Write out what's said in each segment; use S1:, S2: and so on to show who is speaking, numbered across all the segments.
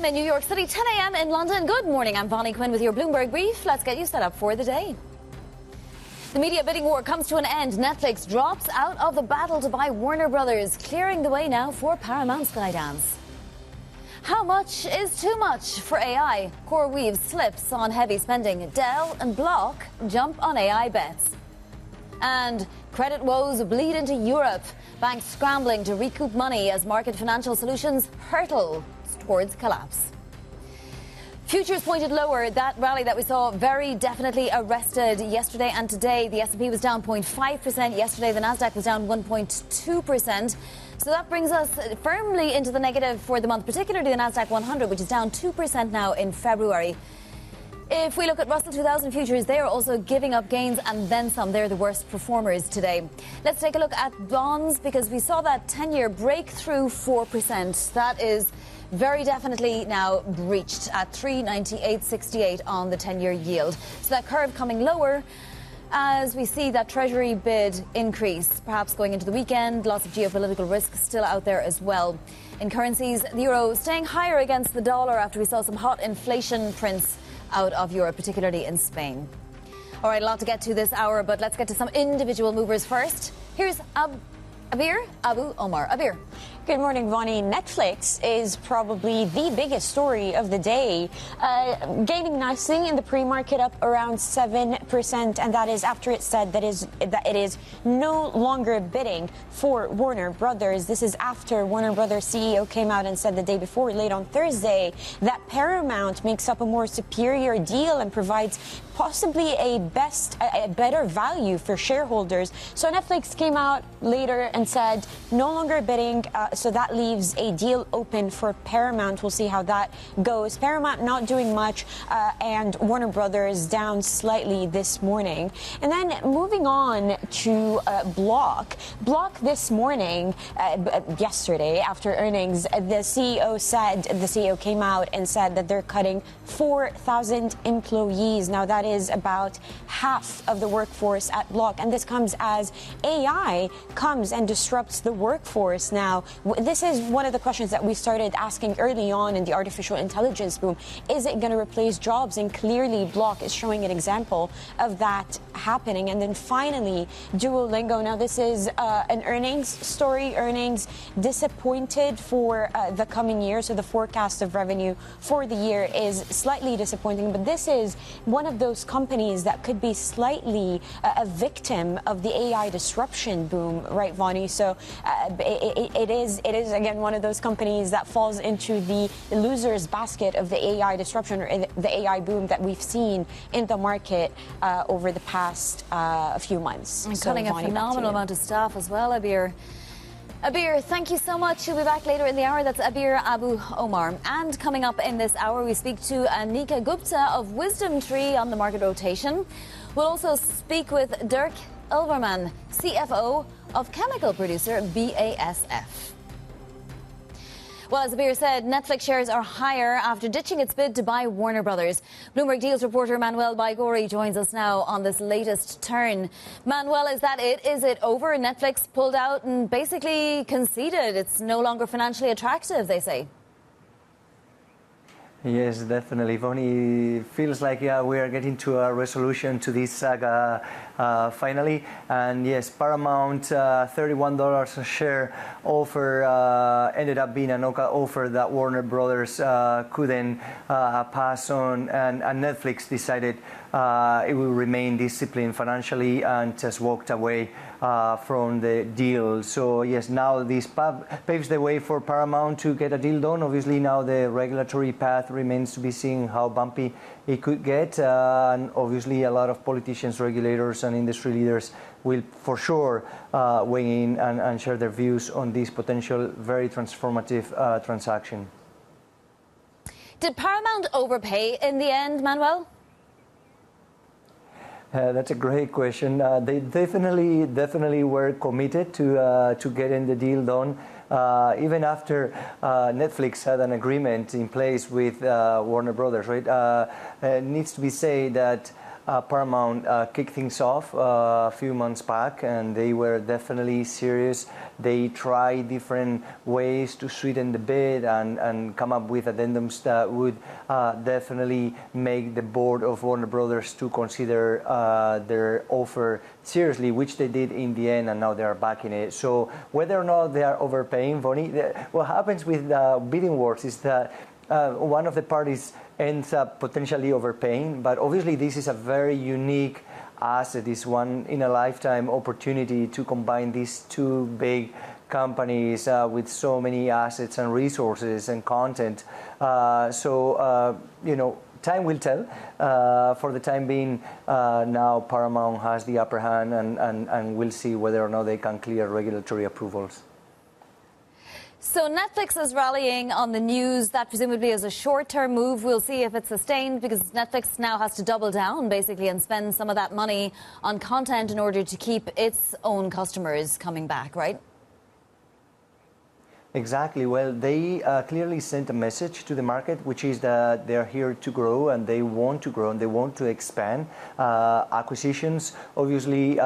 S1: in New York City, 10 a.m. in London. Good morning, I'm Bonnie Quinn with your Bloomberg Brief. Let's get you set up for the day. The media bidding war comes to an end. Netflix drops out of the battle to buy Warner Brothers, clearing the way now for Paramount Skydance. How much is too much for AI? CoreWeave slips on heavy spending. Dell and Block jump on AI bets. And credit woes bleed into Europe. Banks scrambling to recoup money as market financial solutions hurtle towards collapse. Futures pointed lower. That rally that we saw very definitely arrested yesterday and today. The S&P was down 0.5%. Yesterday, the Nasdaq was down 1.2%. So that brings us firmly into the negative for the month, particularly the Nasdaq 100, which is down 2% now in February. If we look at Russell 2000 futures, they are also giving up gains and then some. They're the worst performers today. Let's take a look at bonds because we saw that 10-year break through 4%. That is very definitely now breached at 398.68 on the 10-year yield. So that curve coming lower as we see that Treasury bid increase, perhaps going into the weekend. Lots of geopolitical risk still out there as well. In currencies, the euro staying higher against the dollar after we saw some hot inflation prints out of Europe, particularly in Spain. All right, a lot to get to this hour, but let's get to some individual movers first. Here's Abir Abu Omar. Abir.
S2: Good morning, Vonnie. Netflix is probably the biggest story of the day, gaining nicely in the pre-market, up around 7%, and that is after it said that it is no longer bidding for Warner Brothers. This is after Warner Brothers CEO came out and said the day before, late on Thursday, that Paramount makes up a more superior deal and provides possibly a better value for shareholders. So Netflix came out later and said no longer bidding. So that leaves a deal open for Paramount. We'll see how that goes. Paramount not doing much, and Warner Brothers down slightly this morning. And then moving on to Block. Block this morning, yesterday after earnings, the CEO came out and said that they're cutting 4,000 employees. Now that is about half of the workforce at Block, and this comes as AI comes and disrupts the workforce. Now, this is one of the questions that we started asking early on in the artificial intelligence boom. Is it going to replace jobs? And clearly, Block is showing an example of that happening. And then finally, Duolingo. Now, this is an earnings story. Earnings disappointed for the coming year. So the forecast of revenue for the year is slightly disappointing. But this is one of those companies that could be slightly a victim of the AI disruption boom, right, Vonnie? So it is again one of those companies that falls into the losers basket of the AI disruption or the AI boom that we've seen in the market over the past few months.
S1: And cutting a phenomenal amount of staff as well, Abir. Abir, thank you so much. You'll be back later in the hour. That's Abir Abu Omar. And coming up in this hour, we speak to Aneeka Gupta of Wisdomtree on the market rotation. We'll also speak with Dirk Ilverman, CFO of chemical producer BASF. Well, as Abir said, Netflix shares are higher after ditching its bid to buy Warner Brothers. Bloomberg Deals reporter Manuel Baigori joins us now on this latest turn. Manuel, is that it? Is it over? Netflix pulled out and basically conceded. It's no longer financially attractive, they say.
S3: Yes, definitely. Vonnie, feels like we are getting to a resolution to this saga finally. And yes, Paramount $31 a share offer ended up being an offer that Warner Brothers couldn't pass on, and Netflix decided it will remain disciplined financially and just walked away from the deal. So yes, now this paves the way for Paramount to get a deal done. Obviously now the regulatory path remains to be seen how bumpy it could get, and obviously a lot of politicians, regulators and industry leaders will for sure weigh in and share their views on this potential very transformative transaction.
S1: Did Paramount overpay in the end, Manuel?
S3: That's a great question. They definitely were committed to getting the deal done, even after Netflix had an agreement in place with Warner Brothers. Right? It needs to be said that Paramount kicked things off a few months back, and they were definitely serious. They tried different ways to sweeten the bid and come up with addendums that would definitely make the board of Warner Brothers to consider their offer seriously, which they did in the end, and now they are backing it. So whether or not they are overpaying, Bonnie, what happens with bidding wars is that one of the parties ends up potentially overpaying, but obviously this is a very unique asset. It's one in a lifetime opportunity to combine these two big companies with so many assets and resources and content. Time will tell. For the time being, now Paramount has the upper hand, and we'll see whether or not they can clear regulatory approvals.
S1: So Netflix is rallying on the news. That presumably is a short-term move. We'll see if it's sustained, because Netflix now has to double down, basically, and spend some of that money on content in order to keep its own customers coming back, right?
S3: Exactly. Well, they clearly sent a message to the market, which is that they're here to grow, and they want to grow, and they want to expand. Acquisitions, obviously,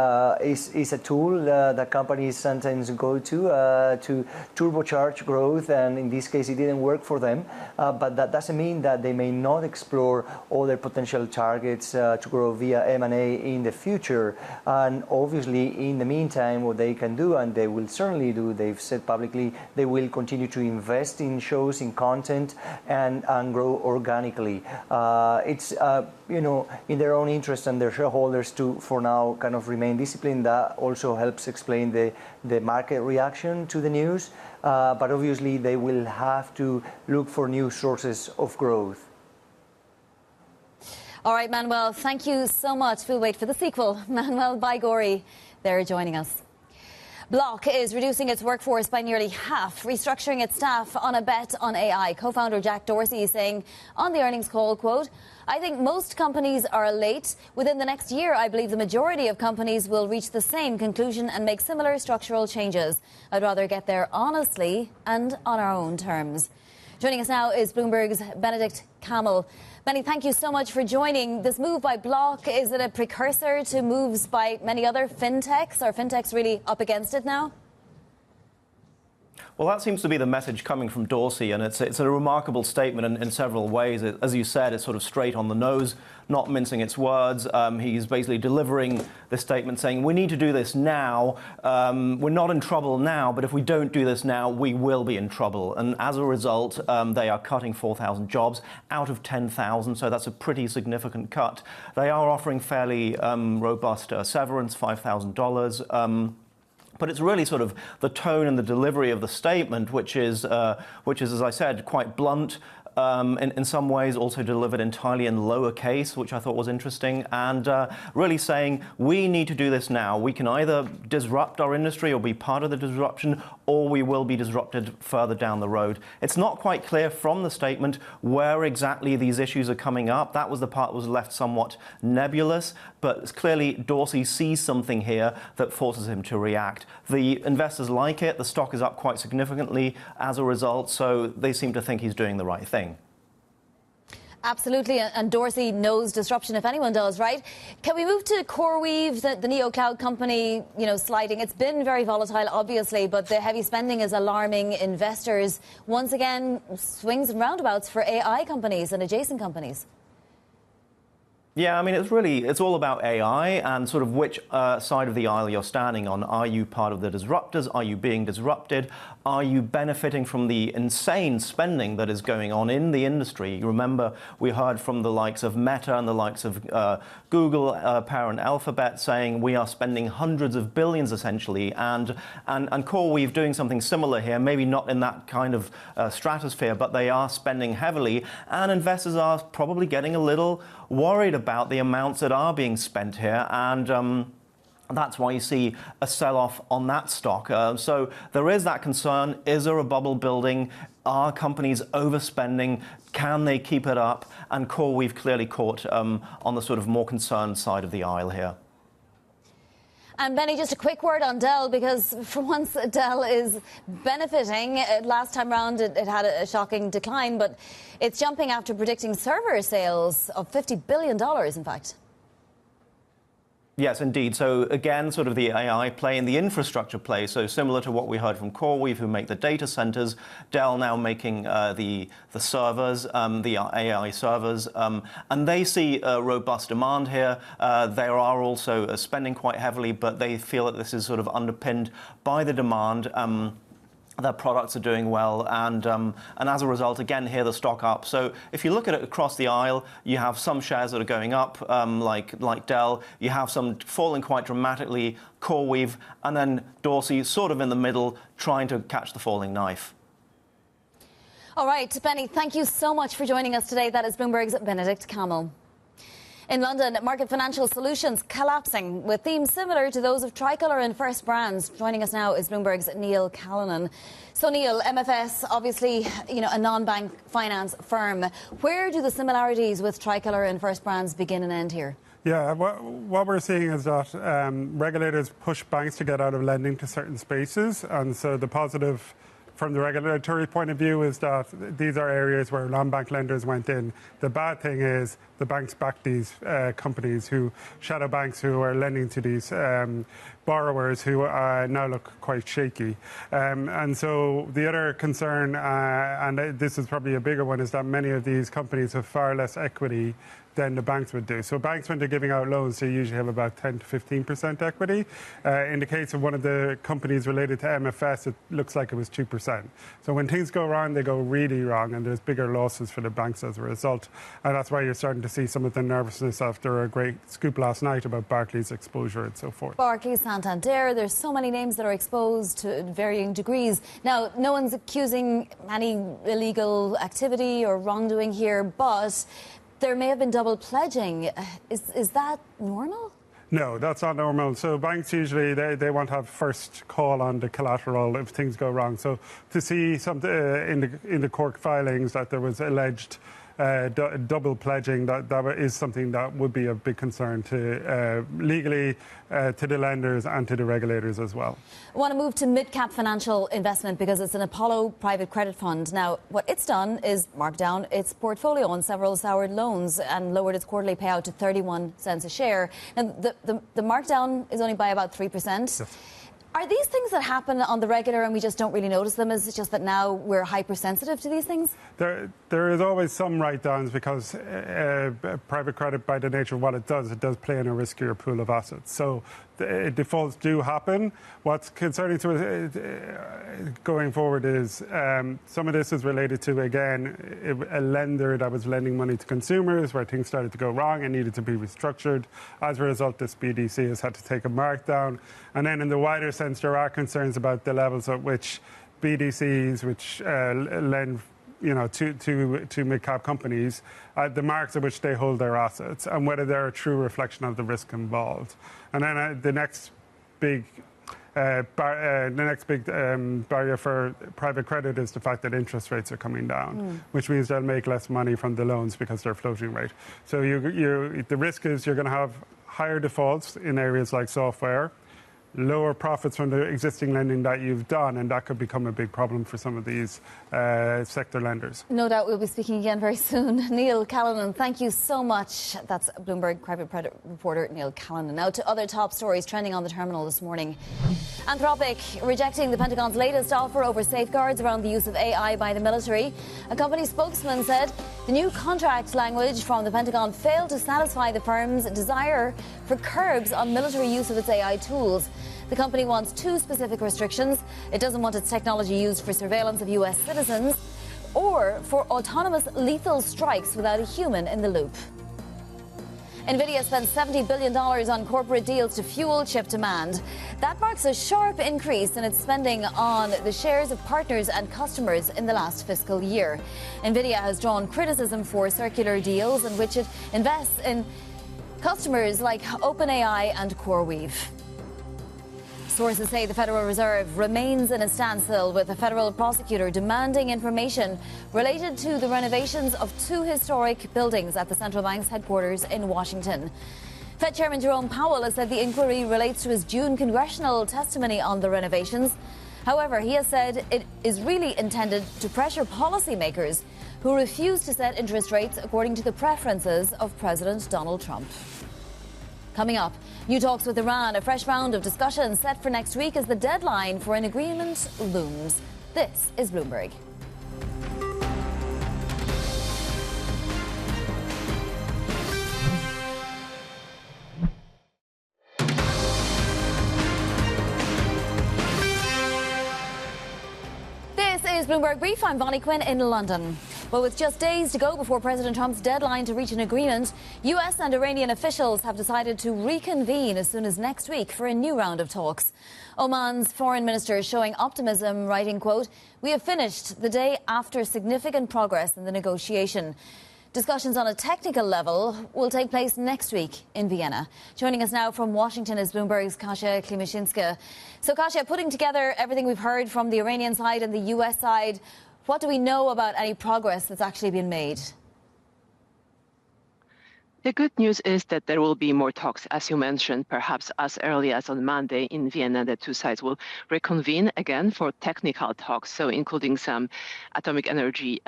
S3: is a tool that companies sometimes go to turbocharge growth, and in this case, it didn't work for them. But that doesn't mean that they may not explore other potential targets to grow via M&A in the future. And obviously, in the meantime, what they can do, and they will certainly do, they've said publicly, they will continue to invest in shows, in content, and grow organically. It's in their own interest and their shareholders to, for now, kind of remain disciplined. That also helps explain the market reaction to the news. But obviously, they will have to look for new sources of growth.
S1: All right, Manuel, thank you so much. We'll wait for the sequel. Manuel Baigori, they're joining us. Block is reducing its workforce by nearly half, restructuring its staff on a bet on AI. Co-founder Jack Dorsey is saying on the earnings call, quote, "I think most companies are late. Within the next year, I believe the majority of companies will reach the same conclusion and make similar structural changes. I'd rather get there honestly and on our own terms." Joining us now is Bloomberg's Benedict Camel. Benny, thank you so much for joining. This move by Block, is it a precursor to moves by many other fintechs? Are fintechs really up against it now?
S4: Well, that seems to be the message coming from Dorsey, and it's a remarkable statement in several ways. As you said, it's sort of straight on the nose, not mincing its words. He's basically delivering the statement saying, we need to do this now. We're not in trouble now, but if we don't do this now, we will be in trouble. And as a result, they are cutting 4,000 jobs out of 10,000, so that's a pretty significant cut. They are offering fairly robust severance, $5,000. But it's really sort of the tone and the delivery of the statement, which is, as I said, quite blunt. In some ways also delivered entirely in lowercase, which I thought was interesting, and really saying we need to do this now. We can either disrupt our industry or be part of the disruption, or we will be disrupted further down the road. It's not quite clear from the statement where exactly these issues are coming up. That was the part that was left somewhat nebulous, but clearly Dorsey sees something here that forces him to react. The investors like it. The stock is up quite significantly as a result, so they seem to think he's doing the right thing.
S1: Absolutely, and Dorsey knows disruption if anyone does, right? Can we move to CoreWeave, the neo cloud company, sliding? It's been very volatile, obviously, but the heavy spending is alarming investors. Once again, swings and roundabouts for AI companies and adjacent companies.
S4: Yeah, I mean, it's all about AI and sort of which side of the aisle you're standing on. Are you part of the disruptors? Are you being disrupted? Are you benefiting from the insane spending that is going on in the industry? You remember we heard from the likes of Meta and the likes of Google, parent Alphabet, saying we are spending hundreds of billions essentially, and CoreWeave doing something similar here, maybe not in that kind of stratosphere, but they are spending heavily, and investors are probably getting a little worried about the amounts that are being spent here, and that's why you see a sell-off on that stock. So there is that concern. Is there a bubble building? Are companies overspending? Can they keep it up? And CoreWeave clearly caught on the sort of more concerned side of the aisle here.
S1: And Benny, just a quick word on Dell, because for once Dell is benefiting. Last time round it had a shocking decline, but it's jumping after predicting server sales of $50 billion, in fact.
S4: Yes, indeed. So again, sort of the AI play and the infrastructure play. So similar to what we heard from CoreWeave, who make the data centers, Dell now making the servers, the AI servers, and they see robust demand here. They are also spending quite heavily, but they feel that this is sort of underpinned by the demand. Their products are doing well, and as a result, again, here the stock up. So if you look at it across the aisle, you have some shares that are going up, like Dell. You have some falling quite dramatically, CoreWeave, and then Dorsey sort of in the middle, trying to catch the falling knife.
S1: All right, Benny, thank you so much for joining us today. That is Bloomberg's Benedict Camel. In London, market financial solutions collapsing with themes similar to those of Tricolour and First Brands. Joining us now is Bloomberg's Neil Callanan. So, Neil, MFS, obviously, a non-bank finance firm. Where do the similarities with Tricolour and First Brands begin and end here?
S5: Yeah, what we're seeing is that regulators push banks to get out of lending to certain spaces, and so the positive from the regulatory point of view is that these are areas where non-bank lenders went in. The bad thing is the banks back these companies, shadow banks who are lending to these borrowers who now look quite shaky. And so the other concern, and this is probably a bigger one, is that many of these companies have far less equity than the banks would do. So banks, when they're giving out loans, they usually have about 10 to 15% equity. In the case of one of the companies related to MFS, it looks like it was 2%. So when things go wrong, they go really wrong, and there's bigger losses for the banks as a result. And that's why you're starting to see some of the nervousness after a great scoop last night about Barclays' exposure and so forth.
S1: Barclays, Santander, there's so many names that are exposed to varying degrees. Now, no one's accusing any illegal activity or wrongdoing here, but there may have been double pledging. Is that normal?
S5: No, that's not normal. So banks usually, they want to have first call on the collateral if things go wrong. So to see something in the court filings that there was alleged double pledging, that is something that would be a big concern to legally to the lenders and to the regulators as well.
S1: I want to move to mid-cap financial investment because it's an Apollo private credit fund. Now, what it's done is mark down its portfolio on several soured loans and lowered its quarterly payout to 31 cents a share. And the markdown is only by about 3%.
S5: Yes.
S1: Are these things that happen on the regular and we just don't really notice them? Is it just that now we're hypersensitive to these things?
S5: There is always some write-downs because private credit, by the nature of what it does play in a riskier pool of assets. So defaults do happen. What's concerning to us going forward is some of this is related to, again, a lender that was lending money to consumers where things started to go wrong and needed to be restructured. As a result, this BDC has had to take a markdown. And then in the wider sense, there are concerns about the levels at which BDCs, which lend to mid-cap companies, the marks at which they hold their assets and whether they're a true reflection of the risk involved. And then the next big barrier for private credit is the fact that interest rates are coming down, which means they'll make less money from the loans because they're floating rate. So the risk is you're going to have higher defaults in areas like software, lower profits from the existing lending that you've done, and that could become a big problem for some of these sector lenders.
S1: No doubt we'll be speaking again very soon. Neil Callanan, thank you so much. That's Bloomberg private credit reporter Neil Callanan. Now to other top stories trending on the terminal this morning. Anthropic rejecting the Pentagon's latest offer over safeguards around the use of AI by the military. A company spokesman said the new contract language from the Pentagon failed to satisfy the firm's desire for curbs on military use of its AI tools. The company wants two specific restrictions. It doesn't want its technology used for surveillance of US citizens or for autonomous lethal strikes without a human in the loop. Nvidia spent $70 billion on corporate deals to fuel chip demand. That marks a sharp increase in its spending on the shares of partners and customers in the last fiscal year. Nvidia has drawn criticism for circular deals in which it invests in customers like OpenAI and CoreWeave. Sources say the Federal Reserve remains in a standstill with a federal prosecutor demanding information related to the renovations of two historic buildings at the central bank's headquarters in Washington. Fed Chairman Jerome Powell has said the inquiry relates to his June congressional testimony on the renovations. However, he has said it is really intended to pressure policymakers who refuse to set interest rates according to the preferences of President Donald Trump. Coming up, new talks with Iran, a fresh round of discussions set for next week as the deadline for an agreement looms. This is Bloomberg. This is Bloomberg Brief. I'm Bonnie Quinn in London. Well, with just days to go before President Trump's deadline to reach an agreement, US and Iranian officials have decided to reconvene as soon as next week for a new round of talks. Oman's foreign minister is showing optimism, writing, quote, "We have finished the day after significant progress in the negotiation." Discussions on a technical level will take place next week in Vienna. Joining us now from Washington is Bloomberg's Kasia Klimashinska. So, Kasia, putting together everything we've heard from the Iranian side and the US side, what do we know about any progress that's actually been made?
S6: The good news is that there will be more talks, as you mentioned, perhaps as early as on Monday in Vienna. The two sides will reconvene again for technical talks, so including some atomic energy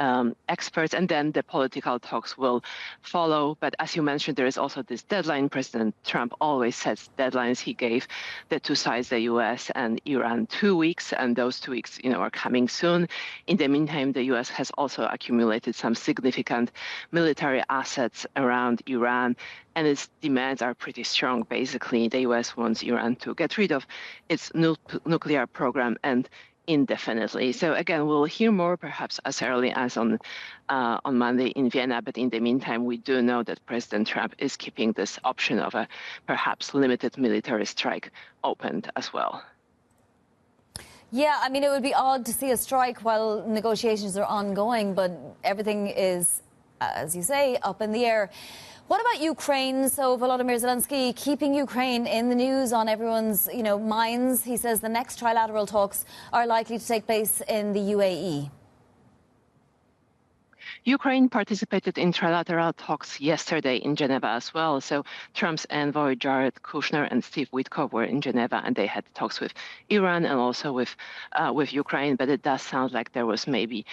S6: experts, and then the political talks will follow. But as you mentioned, there is also this deadline. President Trump always sets deadlines. He gave the two sides, the US and Iran, 2 weeks, and those 2 weeks, are coming soon. In the meantime, the US has also accumulated some significant military assets around Iran, and its demands are pretty strong. Basically, the U.S. wants Iran to get rid of its nuclear program and indefinitely. So again, we'll hear more perhaps as early as on Monday in Vienna. But in the meantime, we do know that President Trump is keeping this option of a perhaps limited military strike opened as well.
S1: Yeah, I mean, it would be odd to see a strike while negotiations are ongoing, but everything is, as you say, up in the air. What about Ukraine? So Volodymyr Zelensky keeping Ukraine in the news on everyone's, minds. He says the next trilateral talks are likely to take place in the UAE.
S6: Ukraine participated in trilateral talks yesterday in Geneva as well. So Trump's envoy Jared Kushner and Steve Witkoff were in Geneva, and they had talks with Iran and also with Ukraine. But it does sound like there was maybe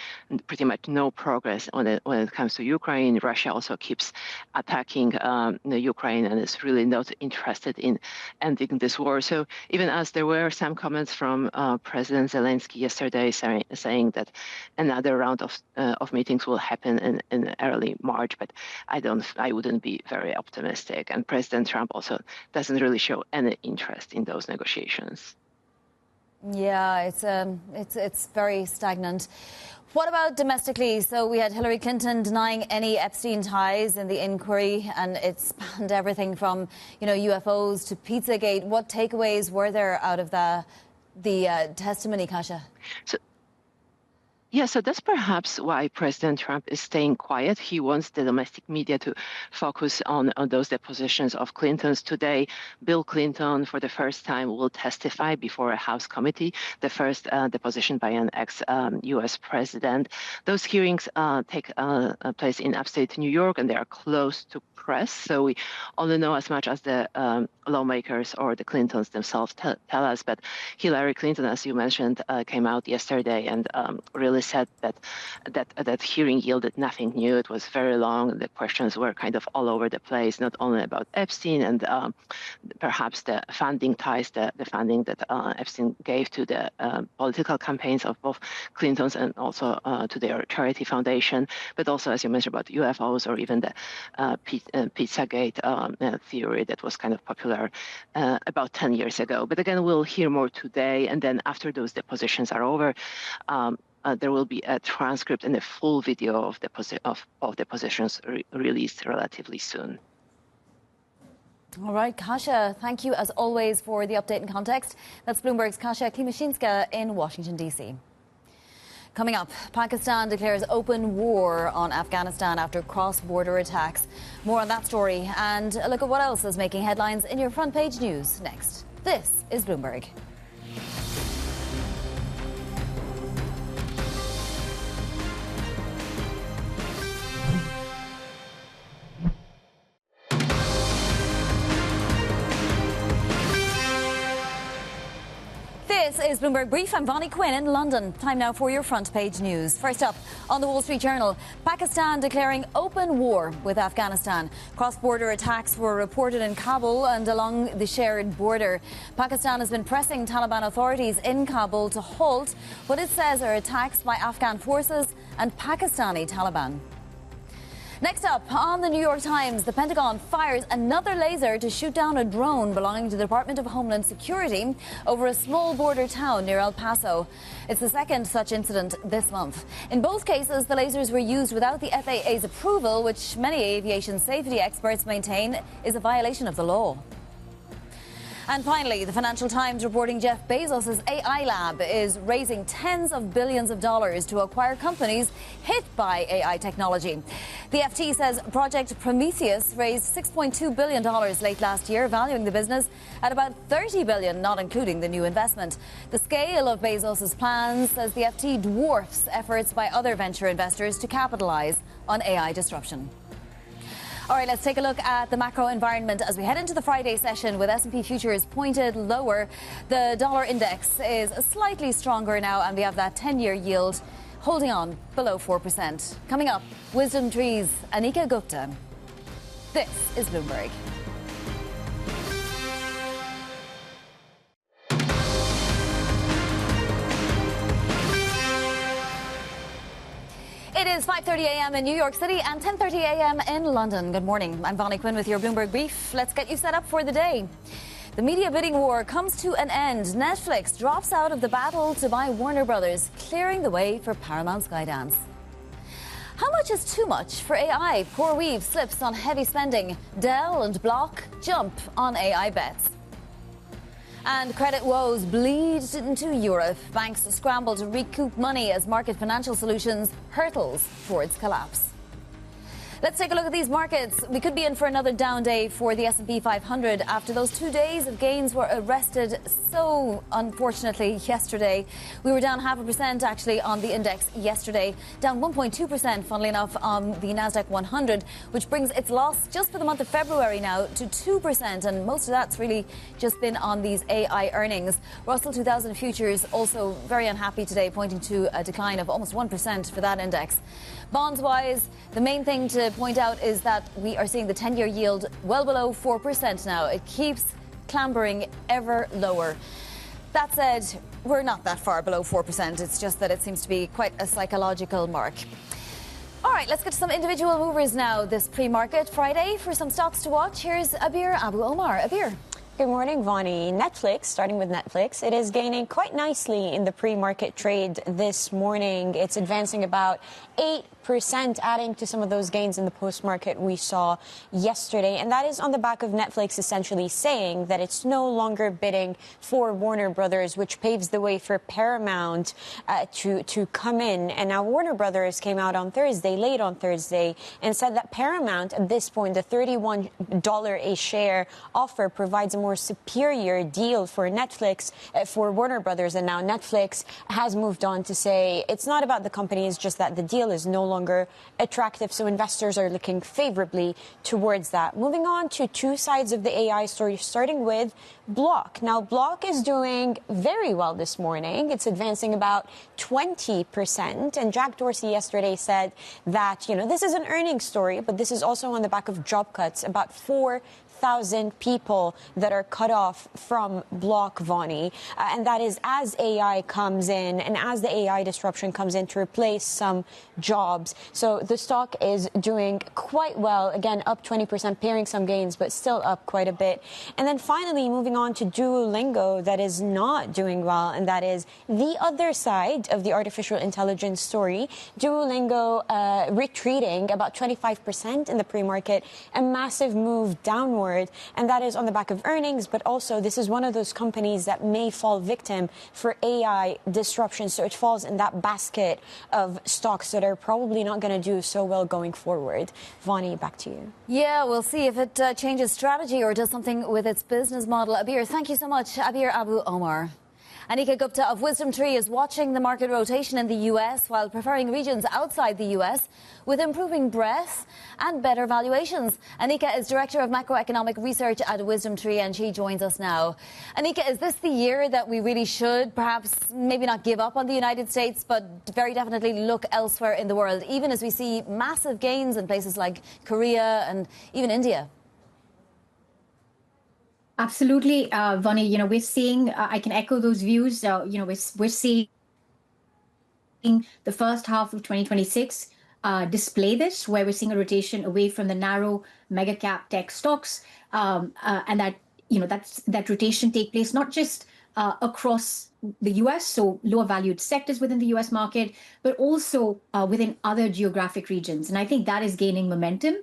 S6: pretty much no progress when it comes to Ukraine. Russia also keeps attacking the Ukraine and is really not interested in ending this war. So even as there were some comments from President Zelensky yesterday saying that another round of meetings will happen in early March, but I wouldn't be very optimistic. And President Trump also doesn't really show any interest in those negotiations.
S1: Yeah, it's very stagnant. What about domestically? So we had Hillary Clinton denying any Epstein ties in the inquiry, and it spanned everything from UFOs to Pizzagate. What takeaways were there out of the testimony, Kasia?
S6: So that's perhaps why President Trump is staying quiet. He wants the domestic media to focus on those depositions of Clintons. Today, Bill Clinton, for the first time, will testify before a House committee, the first deposition by an ex-U.S. president. Those hearings take place in upstate New York, and they are close to press. So we only know as much as the lawmakers or the Clintons themselves tell us. But Hillary Clinton, as you mentioned, came out yesterday and really said that hearing yielded nothing new. It was very long. The questions were kind of all over the place, not only about Epstein and perhaps the funding ties, the funding that Epstein gave to the political campaigns of both Clintons and also to their charity foundation, but also, as you mentioned, about UFOs or even the Pizzagate theory that was kind of popular about 10 years ago. But again, we'll hear more today, and then after those depositions are over, there will be a transcript and a full video of the positions released relatively soon.
S1: All right, Kasia, thank you as always for the update and context. That's Bloomberg's Kasia Klimashinska in Washington, D.C. Coming up, Pakistan declares open war on Afghanistan after cross-border attacks. More on that story and a look at what else is making headlines in your front page news next. This is Bloomberg. This is Bloomberg Brief. I'm Bonnie Quinn in London. Time now for your front page news. First up, on the Wall Street Journal, Pakistan declaring open war with Afghanistan. Cross-border attacks were reported in Kabul and along the shared border. Pakistan has been pressing Taliban authorities in Kabul to halt what it says are attacks by Afghan forces and Pakistani Taliban. Next up, on the New York Times, the Pentagon fires another laser to shoot down a drone belonging to the Department of Homeland Security over a small border town near El Paso. It's the second such incident this month. In both cases, the lasers were used without the FAA's approval, which many aviation safety experts maintain is a violation of the law. And finally, the Financial Times reporting Jeff Bezos' AI lab is raising tens of billions of dollars to acquire companies hit by AI technology. The FT says Project Prometheus raised $6.2 billion late last year, valuing the business at about $30 billion, not including the new investment. The scale of Bezos' plans, says the FT, dwarfs efforts by other venture investors to capitalize on AI disruption. All right, let's take a look at the macro environment as we head into the Friday session with S&P futures pointed lower. The dollar index is slightly stronger now, and we have that 10-year yield holding on below 4%. Coming up, WisdomTree's Aneeka Gupta. This is Bloomberg. It is 5:30 a.m. in New York City and 10:30 a.m. in London. Good morning. I'm Bonnie Quinn with your Bloomberg Brief. Let's get you set up for the day. The media bidding war comes to an end. Netflix drops out of the battle to buy Warner Brothers, clearing the way for Paramount Skydance. How much is too much for AI? CoreWeave slips on heavy spending. Dell and Block jump on AI bets. And credit woes bleed into Europe. Banks scramble to recoup money as market financial solutions hurtles towards collapse. Let's take a look at these markets. We could be in for another down day for the S&P 500 after those 2 days of gains were arrested so unfortunately yesterday. We were down 0.5% actually on the index yesterday, down 1.2% funnily enough on the Nasdaq 100, which brings its loss just for the month of February now to 2%, and most of that's really just been on these AI earnings. Russell 2000 futures also very unhappy today, pointing to a decline of almost 1% for that index. Bonds-wise, the main thing to point out is that we are seeing the 10-year yield well below 4% now. It keeps clambering ever lower. That said, we're not that far below 4%. It's just that it seems to be quite a psychological mark. All right, let's get to some individual movers now this pre-market Friday. For some stocks to watch, here's Abir Abu Omar. Abir.
S2: Good morning, Vonnie. Netflix, starting with Netflix, it is gaining quite nicely in the pre-market trade this morning. It's advancing about 8%, adding to some of those gains in the post-market we saw yesterday. And that is on the back of Netflix essentially saying that it's no longer bidding for Warner Brothers, which paves the way for Paramount to come in. And now Warner Brothers came out on Thursday, late on Thursday, and said that Paramount, at this point, the $31 a share offer provides a more superior deal for Netflix, for Warner Brothers. And now Netflix has moved on to say it's not about the company, it's just that the deal is no longer attractive. So investors are looking favorably towards that. Moving on to two sides of the AI story, starting with Block. Now, Block is doing very well this morning. It's advancing about 20%. And Jack Dorsey yesterday said that, this is an earnings story, but this is also on the back of job cuts, about 4,000 people that are cut off from Block, Vonnie. And that is as AI comes in and as the AI disruption comes in to replace some jobs. So the stock is doing quite well. Again, up 20%, pairing some gains, but still up quite a bit. And then finally, moving on to Duolingo, that is not doing well. And that is the other side of the artificial intelligence story. Duolingo retreating about 25% in the pre-market, a massive move downward. And that is on the back of earnings, but also this is one of those companies that may fall victim for AI disruption. So it falls in that basket of stocks that are probably not going to do so well going forward. Vonnie, back to you.
S1: Yeah, we'll see if it changes strategy or does something with its business model. Abir, thank you so much. Abir Abu Omar. Aneeka Gupta of Wisdomtree is watching the market rotation in the U.S. while preferring regions outside the U.S. with improving breadth and better valuations. Aneeka is Director of Macroeconomic Research at Wisdomtree, and she joins us now. Aneeka, is this the year that we really should perhaps maybe not give up on the United States, but very definitely look elsewhere in the world, even as we see massive gains in places like Korea and even India?
S7: Absolutely, Vonnie. We're seeing, I can echo those views. We're seeing the first half of 2026 display this, where we're seeing a rotation away from the narrow mega cap tech stocks, and that rotation take place not just across the US, so lower valued sectors within the US market, but also within other geographic regions. And I think that is gaining momentum.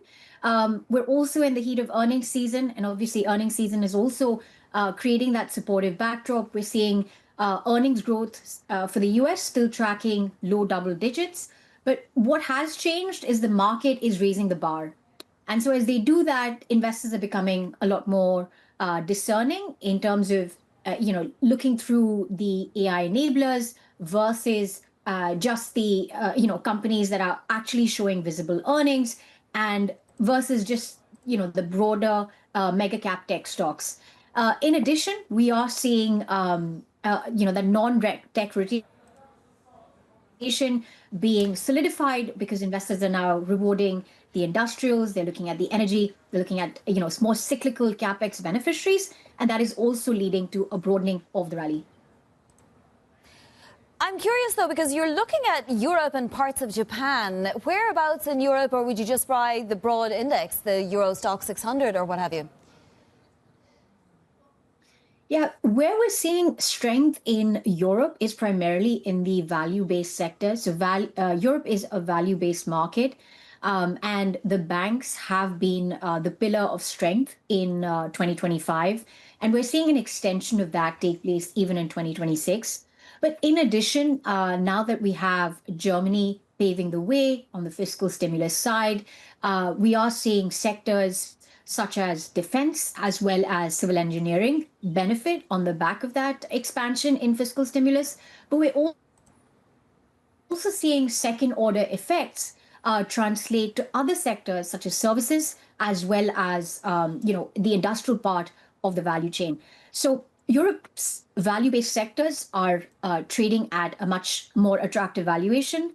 S7: We're also in the heat of earnings season, and obviously earnings season is also creating that supportive backdrop. We're seeing earnings growth for the US still tracking low double digits. But what has changed is the market is raising the bar. And so as they do that, investors are becoming a lot more discerning in terms of looking through the AI enablers versus just the companies that are actually showing visible earnings, and versus just the broader mega cap tech stocks. In addition, we are seeing the non-tech rotation being solidified because investors are now rewarding the industrials. They're looking at the energy. They're looking at more cyclical capex beneficiaries, and that is also leading to a broadening of the rally.
S1: I'm curious, though, because you're looking at Europe and parts of Japan. Whereabouts in Europe, or would you just buy the broad index, the Euro Stock 600 or what have you?
S7: Yeah, where we're seeing strength in Europe is primarily in the value-based sector. So Europe is a value-based market, and the banks have been the pillar of strength in 2025. And we're seeing an extension of that take place even in 2026. But in addition, now that we have Germany paving the way on the fiscal stimulus side, we are seeing sectors such as defense as well as civil engineering benefit on the back of that expansion in fiscal stimulus. But we're also seeing second order effects translate to other sectors such as services as well as the industrial part of the value chain. So Europe's value-based sectors are trading at a much more attractive valuation.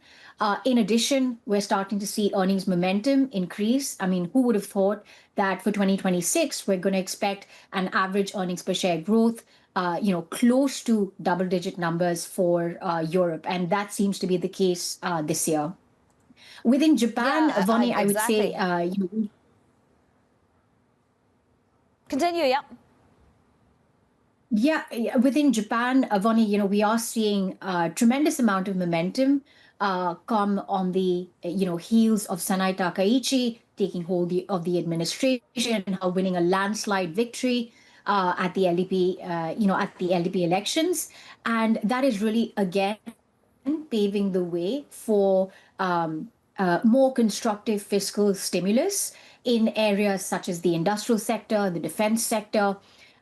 S7: In addition, we're starting to see earnings momentum increase. I mean, who would have thought that for 2026, we're going to expect an average earnings per share growth, close to double-digit numbers for Europe. And that seems to be the case this year. Within Japan, Vonnie, I would say...
S1: Continue, yeah.
S7: Yeah, within Japan, Vonnie, we are seeing a tremendous amount of momentum come on the heels of Sanai Takaichi taking hold of the administration, winning a landslide victory at the LDP elections, and that is really again paving the way for more constructive fiscal stimulus in areas such as the industrial sector, the defense sector,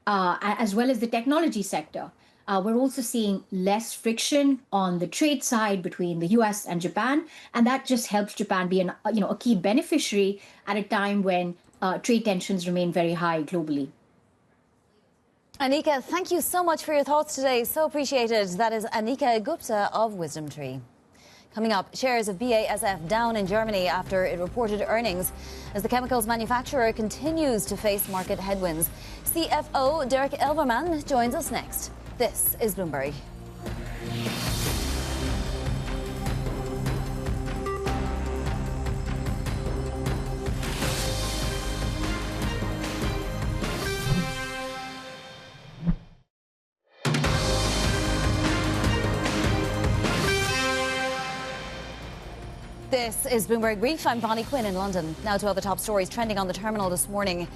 S7: as well as the technology sector. We're also seeing less friction on the trade side between the US and Japan, and that just helps Japan be a key beneficiary at a time when trade tensions remain very high globally.
S1: Aneeka, thank you so much for your thoughts today. So appreciated. That is Aneeka Gupta of Wisdomtree. Coming up, shares of BASF down in Germany after it reported earnings as the chemicals manufacturer continues to face market headwinds. CFO Derek Elverman joins us next. This is Bloomberg. This is Bloomberg Brief. I'm Bonnie Quinn in London. Now to other top stories trending on the terminal this morning.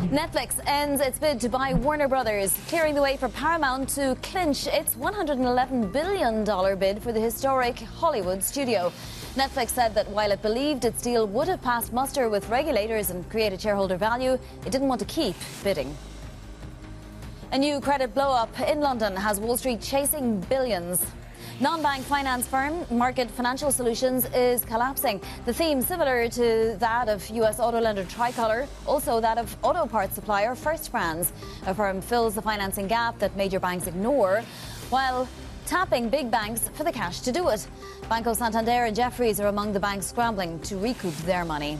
S1: Netflix ends its bid to buy Warner Brothers, clearing the way for Paramount to clinch its $111 billion bid for the historic Hollywood studio. Netflix said that while it believed its deal would have passed muster with regulators and created shareholder value, it didn't want to keep bidding. A new credit blow-up in London has Wall Street chasing billions. Non-bank finance firm Market Financial Solutions is collapsing. The theme similar to that of US auto lender Tricolor, also that of auto parts supplier First Brands. A firm fills the financing gap that major banks ignore, while tapping big banks for the cash to do it. Banco Santander and Jefferies are among the banks scrambling to recoup their money.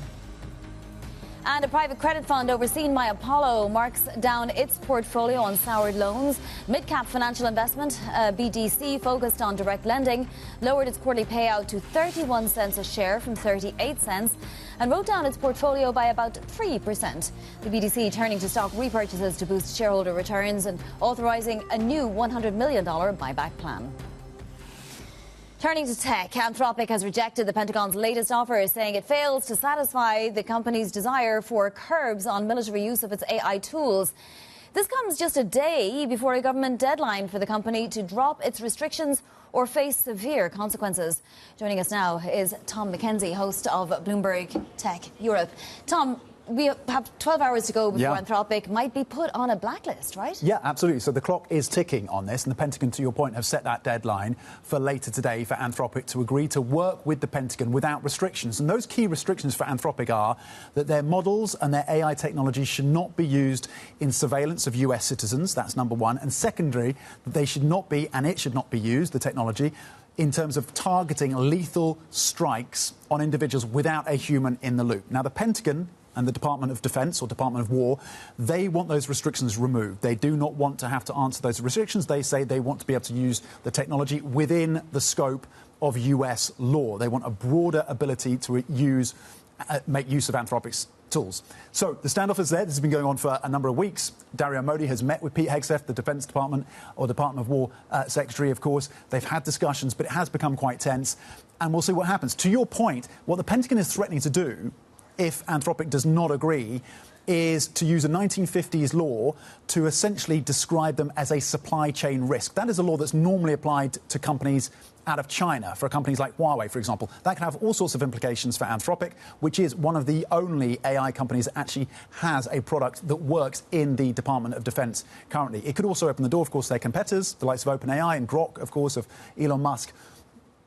S1: And a private credit fund overseen by Apollo marks down its portfolio on soured loans. Midcap Financial Investment, BDC focused on direct lending, lowered its quarterly payout to 31 cents a share from 38 cents and wrote down its portfolio by about 3%. The BDC turning to stock repurchases to boost shareholder returns and authorizing a new $100 million buyback plan. Turning to tech, Anthropic has rejected the Pentagon's latest offer, saying it fails to satisfy the company's desire for curbs on military use of its AI tools. This comes just a day before a government deadline for the company to drop its restrictions or face severe consequences. Joining us now is Tom McKenzie, host of Bloomberg Tech Europe. Tom, we have 12 hours to go before Anthropic might be put on a blacklist, right?
S8: Yeah, absolutely. So the clock is ticking on this, and the Pentagon, to your point, have set that deadline for later today for Anthropic to agree to work with the Pentagon without restrictions. And those key restrictions for Anthropic are that their models and their AI technology should not be used in surveillance of US citizens. That's number one. And secondary, that they should not be, and it should not be used, the technology, in terms of targeting lethal strikes on individuals without a human in the loop. Now, the Pentagon and the Department of Defense or Department of War, they want those restrictions removed. They do not want to have to answer those restrictions. They say they want to be able to use the technology within the scope of US law. They want a broader ability to make use of Anthropic's tools. So the standoff is there. This has been going on for a number of weeks. Dario Modi has met with Pete Hegseth, the Defense Department or Department of War Secretary, of course. They've had discussions, but it has become quite tense. And we'll see what happens. To your point, what the Pentagon is threatening to do if Anthropic does not agree, is to use a 1950s law to essentially describe them as a supply chain risk. That is a law that's normally applied to companies out of China, for companies like Huawei, for example. That can have all sorts of implications for Anthropic, which is one of the only AI companies that actually has a product that works in the Department of Defense currently. It could also open the door, of course, to their competitors, the likes of OpenAI and Grok, of course, of Elon Musk.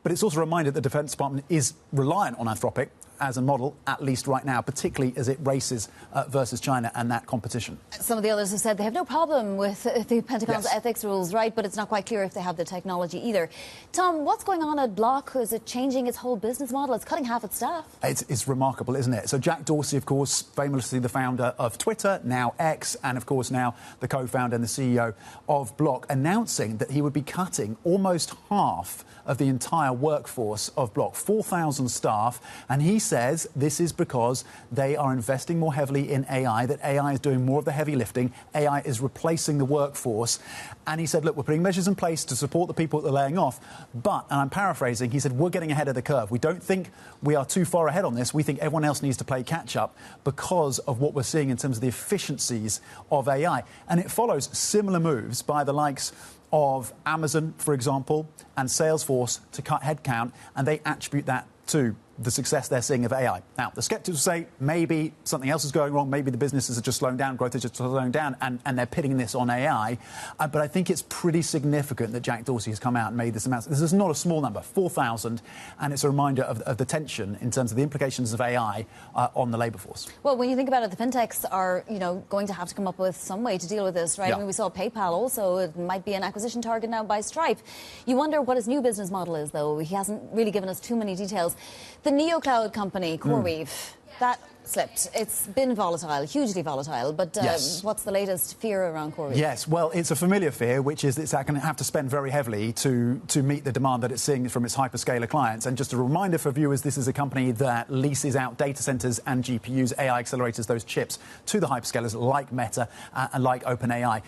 S8: But it's also a reminder that the Defense Department is reliant on Anthropic as a model, at least right now, particularly as it races versus China and that competition.
S1: Some of the others have said they have no problem with the Pentagon's ethics rules, right? But it's not quite clear if they have the technology either. Tom, what's going on at Block? Is it changing its whole business model? It's cutting half its staff.
S8: It's remarkable, isn't it? So Jack Dorsey, of course, famously the founder of Twitter, now X, and of course now the co-founder and the CEO of Block, announcing that he would be cutting almost half of the entire workforce of Block, 4,000 staff. And he says this is because they are investing more heavily in AI, that AI is doing more of the heavy lifting. AI is replacing the workforce. And he said, look, we're putting measures in place to support the people that they're laying off. But, and I'm paraphrasing, he said, we're getting ahead of the curve. We don't think we are too far ahead on this. We think everyone else needs to play catch up because of what we're seeing in terms of the efficiencies of AI. And it follows similar moves by the likes of Amazon, for example, and Salesforce to cut headcount, and they attribute that to the success they're seeing of AI. Now, the skeptics will say maybe something else is going wrong, maybe the businesses are just slowing down, growth is just slowing down, and they're pitting this on AI. But I think it's pretty significant that Jack Dorsey has come out and made this announcement. This is not a small number, 4,000, and it's a reminder of the tension in terms of the implications of AI on the labour force.
S1: Well, when you think about it, the fintechs are, going to have to come up with some way to deal with this, right?
S8: Yeah.
S1: I mean, we saw PayPal also. It might be an acquisition target now by Stripe. You wonder what his new business model is, though. He hasn't really given us too many details. The neocloud company, CoreWeave, that slipped. It's been volatile, hugely volatile. But
S8: yes.
S1: What's the latest fear around CoreWeave?
S8: Yes, well, it's a familiar fear, which is it's going to have to spend very heavily to meet the demand that it's seeing from its hyperscaler clients. And just a reminder for viewers, this is a company that leases out data centers and GPUs, AI accelerators, those chips, to the hyperscalers like Meta and like OpenAI.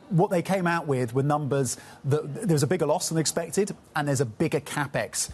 S8: What they came out with were numbers that there was a bigger loss than expected, and there's a bigger capex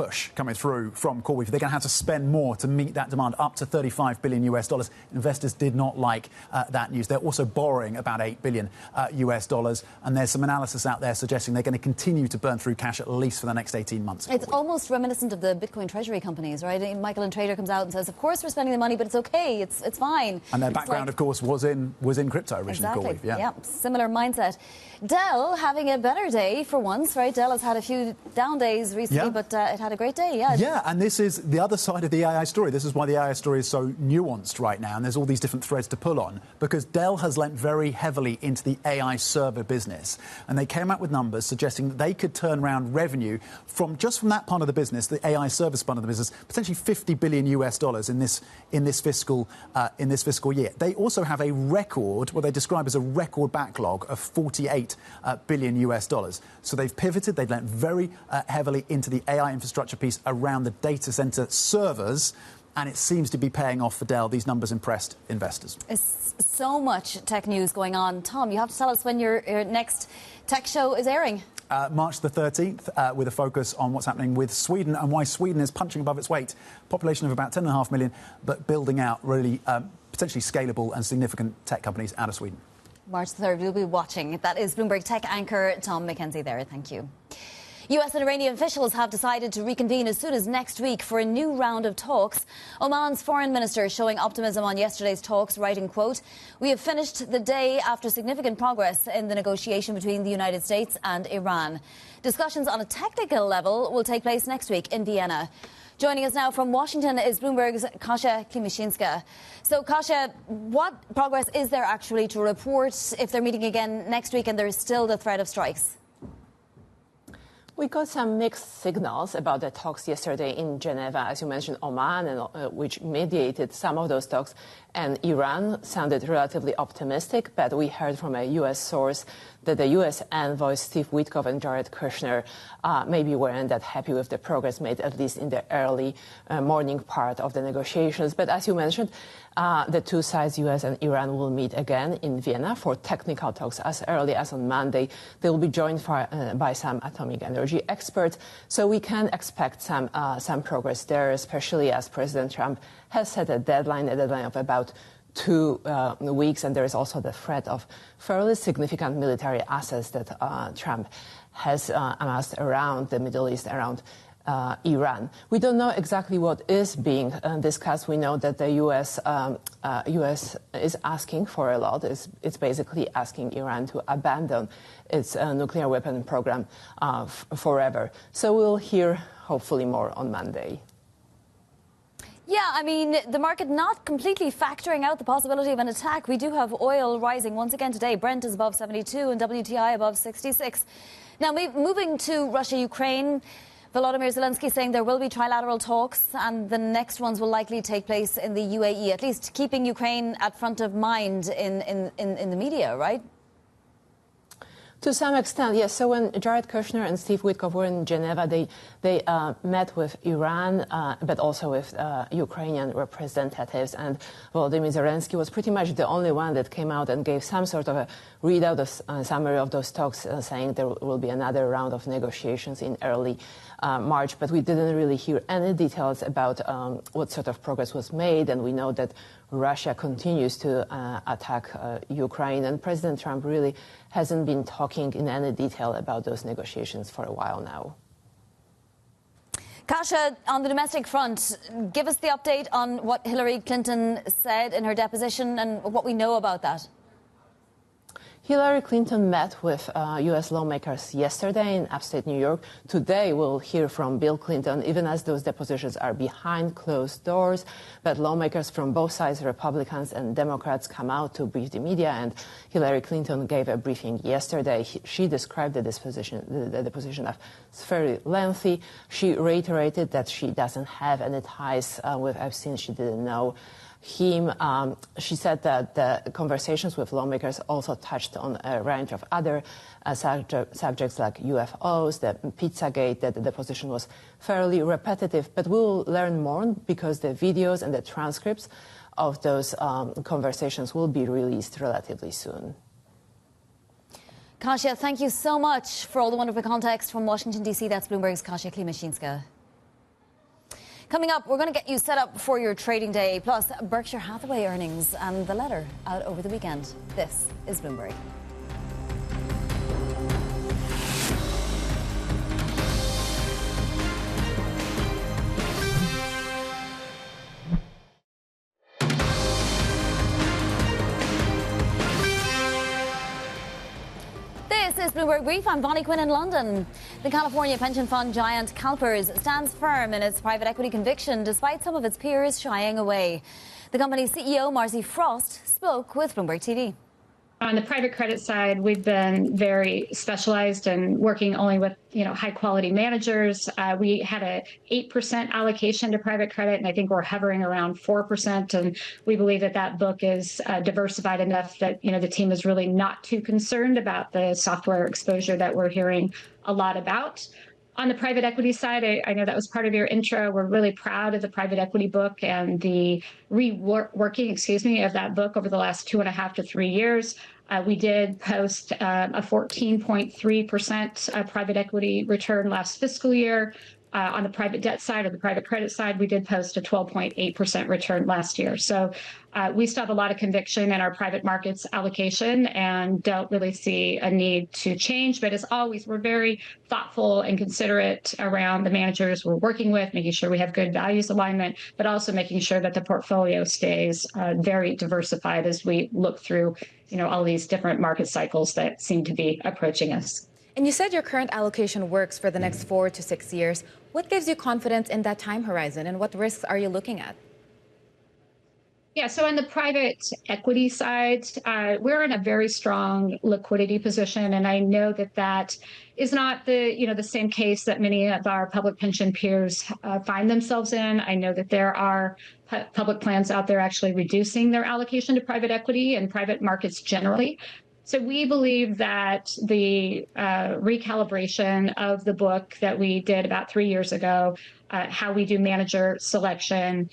S8: push coming through from CoreWeave. They're going to have to spend more to meet that demand, up to $35 billion US dollars. Investors did not like that news. They're also borrowing about $8 billion US dollars, and there's some analysis out there suggesting they're going to continue to burn through cash at least for the next 18 months.
S1: It's almost reminiscent of the Bitcoin treasury companies, right? Michael and Trader comes out and says, of course we're spending the money, but it's okay, it's fine.
S8: And their background, of course, was in crypto originally.
S1: Exactly.
S8: CoreWeave, yeah.
S1: Similar mindset. Dell having a better day for once, right? Dell has had a few down days recently, but it had a great day,
S8: Yeah, and this is the other side of the AI story. This is why the AI story is so nuanced right now, and there's all these different threads to pull on, because Dell has lent very heavily into the AI server business, and they came out with numbers suggesting that they could turn around revenue from that part of the business, the AI service part of the business, potentially $50 billion US dollars in this fiscal year. They also have a record, what they describe as a record backlog of $48 billion US dollars. So they've pivoted. They've lent very heavily into the AI infrastructure piece around the data center servers, and it seems to be paying off for Dell. These numbers impressed investors.
S1: It's so much tech news going on. Tom, you have to tell us when your next tech show is airing.
S8: March the 13th, with a focus on what's happening with Sweden and why Sweden is punching above its weight. Population of about 10.5 million, but building out really potentially scalable and significant tech companies out of Sweden.
S1: March the 3rd, we'll be watching. That is Bloomberg tech anchor Tom McKenzie there. Thank you. US and Iranian officials have decided to reconvene as soon as next week for a new round of talks. Oman's foreign minister showing optimism on yesterday's talks, writing, quote, "We have finished the day after significant progress in the negotiation between the United States and Iran. Discussions on a technical level will take place next week in Vienna." Joining us now from Washington is Bloomberg's Kasia Klimashinska. So, Kasia, what progress is there actually to report if they're meeting again next week and there's still the threat of strikes?
S6: We got some mixed signals about the talks yesterday in Geneva. As you mentioned, Oman, which mediated some of those talks, and Iran sounded relatively optimistic, but we heard from a U.S. source that the U.S. envoys Steve Witkoff and Jared Kushner maybe weren't that happy with the progress made, at least in the early morning part of the negotiations. But as you mentioned, the two sides, U.S. and Iran, will meet again in Vienna for technical talks as early as on Monday. They will be joined by some atomic energy experts, so we can expect some progress there, especially as President Trump has set a deadline of about 2 weeks, and there is also the threat of fairly significant military assets that Trump has amassed around the Middle East, around Iran. We don't know exactly what is being discussed. We know that the U.S. is asking for a lot. It's basically asking Iran to abandon its nuclear weapon program forever. So we'll hear hopefully more on Monday.
S1: Yeah, I mean, the market not completely factoring out the possibility of an attack. We do have oil rising once again today. Brent is above 72 and WTI above 66. Now, moving to Russia-Ukraine, Volodymyr Zelensky saying there will be trilateral talks and the next ones will likely take place in the UAE, at least keeping Ukraine at front of mind in the media, right?
S6: To some extent, yes. So when Jared Kushner and Steve Witkoff were in Geneva, they met with Iran, but also with Ukrainian representatives. And Volodymyr Zelensky was pretty much the only one that came out and gave some sort of a readout, a summary of those talks, saying there will be another round of negotiations in early March. But we didn't really hear any details about what sort of progress was made. And we know that Russia continues to attack Ukraine, and President Trump really hasn't been talking in any detail about those negotiations for a while now.
S1: Kasia, on the domestic front, give us the update on what Hillary Clinton said in her deposition and what we know about that.
S6: Hillary Clinton met with U.S. lawmakers yesterday in upstate New York. Today we'll hear from Bill Clinton, even as those depositions are behind closed doors. But lawmakers from both sides, Republicans and Democrats, come out to brief the media, and Hillary Clinton gave a briefing yesterday. She described the deposition as very lengthy. She reiterated that she doesn't have any ties with Epstein. She didn't know him. She said that the conversations with lawmakers also touched on a range of other subjects like UFOs, the Pizzagate, that the deposition was fairly repetitive. But we'll learn more because the videos and the transcripts of those conversations will be released relatively soon.
S1: Kasia, thank you so much for all the wonderful context from Washington, D.C. That's Bloomberg's Kasia Klimashinska. Coming up, we're going to get you set up for your trading day, plus Berkshire Hathaway earnings and the letter out over the weekend. This is Bloomberg. This is Bloomberg Brief. I'm Bonnie Quinn in London. The California pension fund giant CalPERS stands firm in its private equity conviction despite some of its peers shying away. The company's CEO, Marcy Frost, spoke with Bloomberg TV.
S9: On the private credit side, we've been very specialized and working only with, high quality managers. We had a 8% allocation to private credit, and I think we're hovering around 4%. And we believe that book is diversified enough that, the team is really not too concerned about the software exposure that we're hearing a lot about. On the private equity side, I know that was part of your intro. We're really proud of the private equity book and the reworking, of that book over the last 2.5 to 3 years. We did post a 14.3% private equity return last fiscal year. On the private debt side or the private credit side, we did post a 12.8% return last year. So we still have a lot of conviction in our private markets allocation and don't really see a need to change. But as always, we're very thoughtful and considerate around the managers we're working with, making sure we have good values alignment, but also making sure that the portfolio stays very diversified as we look through, all these different market cycles that seem to be approaching us.
S10: And you said your current allocation works for the next 4 to 6 years. What gives you confidence in that time horizon, and what risks are you looking at?
S9: Yeah, so on the private equity side, we're in a very strong liquidity position, and I know that is not the same case that many of our public pension peers find themselves in. I know that there are public plans out there actually reducing their allocation to private equity and private markets generally. So we believe that the recalibration of the book that we did about 3 years ago, how we do manager selection,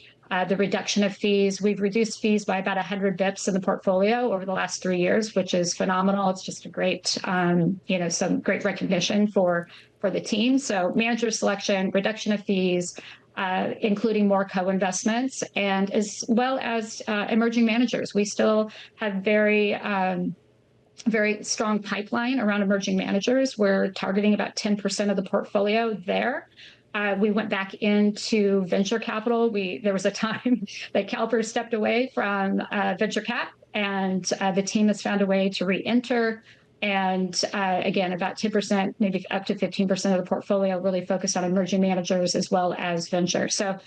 S9: the reduction of fees. We've reduced fees by about 100 bips in the portfolio over the last 3 years, which is phenomenal. It's just a great, some great recognition for the team. So manager selection, reduction of fees, including more co-investments, and as well as emerging managers. We still have very strong pipeline around emerging managers. We're targeting about 10% of the portfolio there. We went back into venture capital. There was a time that CalPERS stepped away from venture cap, and the team has found a way to re-enter. And again, about 10%, maybe up to 15% of the portfolio really focused on emerging managers as well as venture. So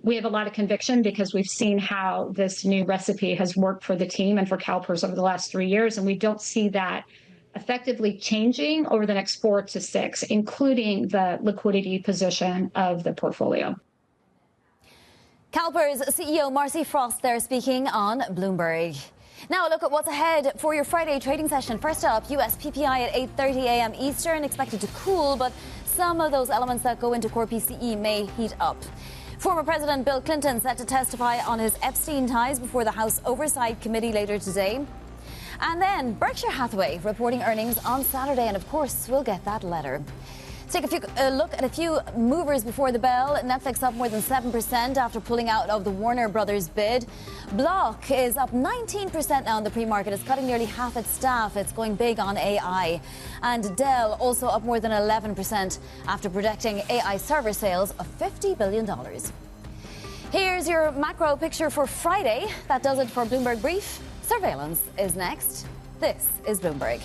S9: we have a lot of conviction because we've seen how this new recipe has worked for the team and for CalPERS over the last 3 years, and we don't see that effectively changing over the next 4 to 6, including the liquidity position of the portfolio.
S1: CalPERS CEO Marcy Frost there speaking on Bloomberg. Now a look at what's ahead for your Friday trading session. First up, US PPI at 8:30 a.m. Eastern, expected to cool, but some of those elements that go into core PCE may heat up. Former President Bill Clinton set to testify on his Epstein ties before the House Oversight Committee later today. And then Berkshire Hathaway reporting earnings on Saturday, and of course we'll get that letter. Let's take a look at a few movers before the bell. Netflix up more than 7% after pulling out of the Warner Brothers bid. Block is up 19% now in the pre-market. It's cutting nearly half its staff. It's going big on AI. And Dell also up more than 11% after projecting AI server sales of $50 billion. Here's your macro picture for Friday. That does it for Bloomberg Brief. Surveillance is next. This is Bloomberg.